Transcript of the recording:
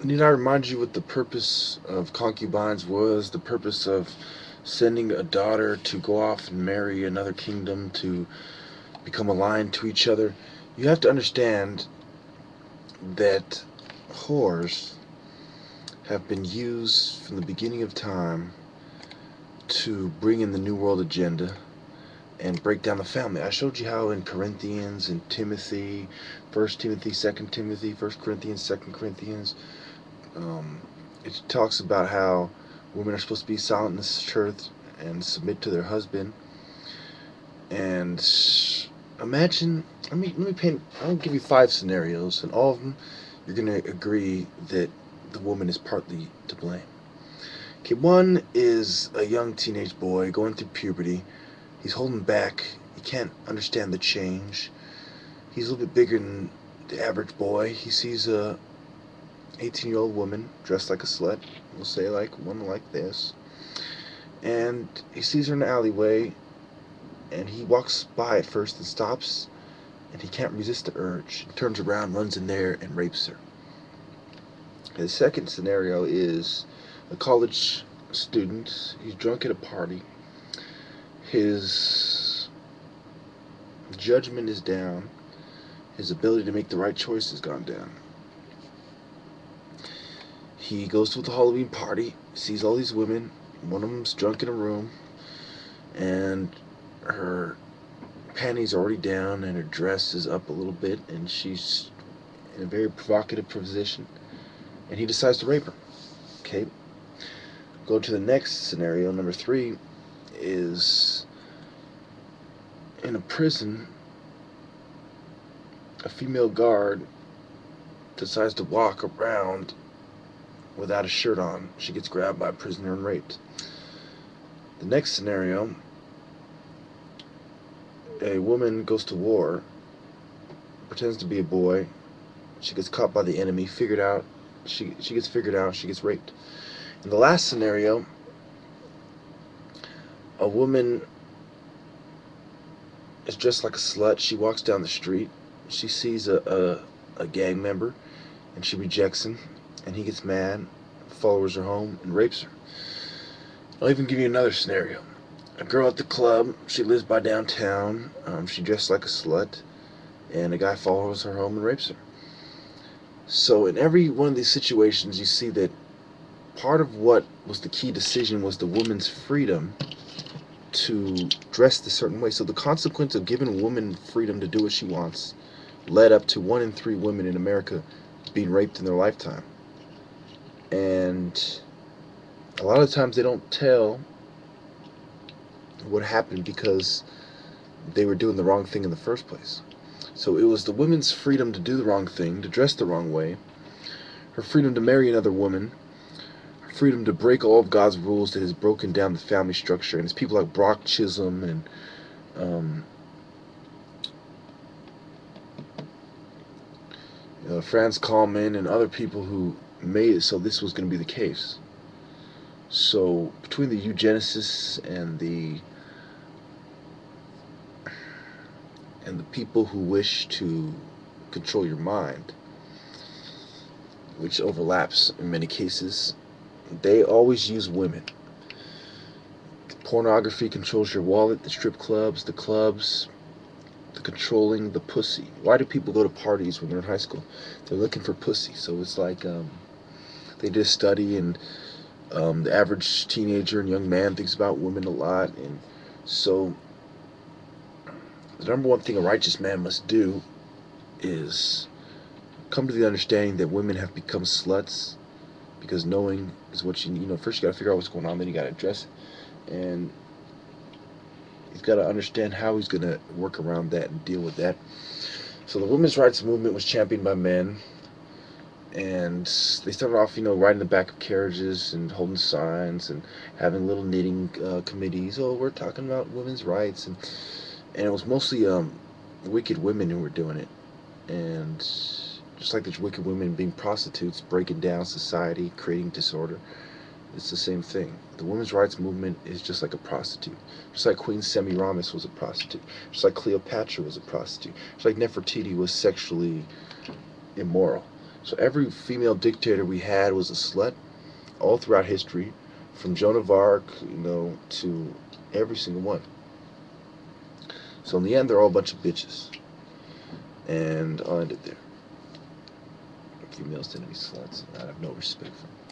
Need I remind you what the purpose of concubines was? The purpose of sending a daughter to go off and marry another kingdom to become aligned to each other. You have to understand that whores have been used from the beginning of time to bring in the New World agenda and break down the family. I showed you how in Corinthians and Timothy, First Timothy, Second Timothy, First Corinthians, Second Corinthians, um, it talks about how women are supposed to be silent in the church and submit to their husband. And imagine, let me paint. I'll give you 5 scenarios, and all of them, you're gonna agree that the woman is partly to blame. Okay, one is a young teenage boy going through puberty. He's holding back. He can't understand the change. He's a little bit bigger than the average boy. He sees a 18-year-old woman dressed like a slut. We'll say like one like this. And he sees her in the alleyway, and he walks by at first and stops, and he can't resist the urge. He turns around, runs in there, and rapes her. The second scenario is a college student. He's drunk at a party. His judgment is down. His ability to make the right choice has gone down. He goes to the Halloween party, sees all these women. One of them's drunk in a room, and her panties are already down, and her dress is up a little bit, and she's in a very provocative position. And he decides to rape her. Okay. Go to the next scenario. Number 3 is in a prison. A female guard decides to walk around without a shirt on. She gets grabbed by a prisoner and raped. The next scenario, a woman goes to war, pretends to be a boy. She gets caught by the enemy, figured out. She gets figured out. She gets raped. In the last scenario, a woman is dressed like a slut. She walks down the street. She sees a gang member, and she rejects him, and he gets mad, follows her home, and rapes her. I'll even give you another scenario. A girl at the club, she lives by downtown, she dressed like a slut, and a guy follows her home and rapes her. So in every one of these situations, you see that part of what was the key decision was the woman's freedom to dress a certain way. So the consequence of giving a woman freedom to do what she wants led up to 1 in 3 women in America being raped in their lifetime. And a lot of times they don't tell what happened because they were doing the wrong thing in the first place. So it was the woman's freedom to do the wrong thing, to dress the wrong way, her freedom to marry another woman, her freedom to break all of God's rules that has broken down the family structure. And it's people like Brock Chisholm and Franz Kallman and other people who made it so this was going to be the case. So between the eugenicists and the people who wish to control your mind, which overlaps in many cases, they always use women. Pornography controls your wallet, the strip clubs, the controlling, the pussy. Why do people go to parties when they're in high school? They're looking for pussy. So it's like they did a study, and the average teenager and young man thinks about women a lot. And so the number one thing a righteous man must do is come to the understanding that women have become sluts, because knowing is what you need. First you got to figure out what's going on, then you got to address it. And he's got to understand how he's going to work around that and deal with that. So the women's rights movement was championed by men, and they started off, riding the back of carriages and holding signs and having little knitting committees. Oh, we're talking about women's rights, and it was mostly wicked women who were doing it. And just like the wicked women being prostitutes, breaking down society, creating disorder, it's the same thing. The women's rights movement is just like a prostitute. Just like Queen Semiramis was a prostitute. Just like Cleopatra was a prostitute. Just like Nefertiti was sexually immoral. So every female dictator we had was a slut, all throughout history, from Joan of Arc, to every single one. So in the end, they're all a bunch of bitches. And I'll end it there. Females tend to be sluts. I have no respect for them.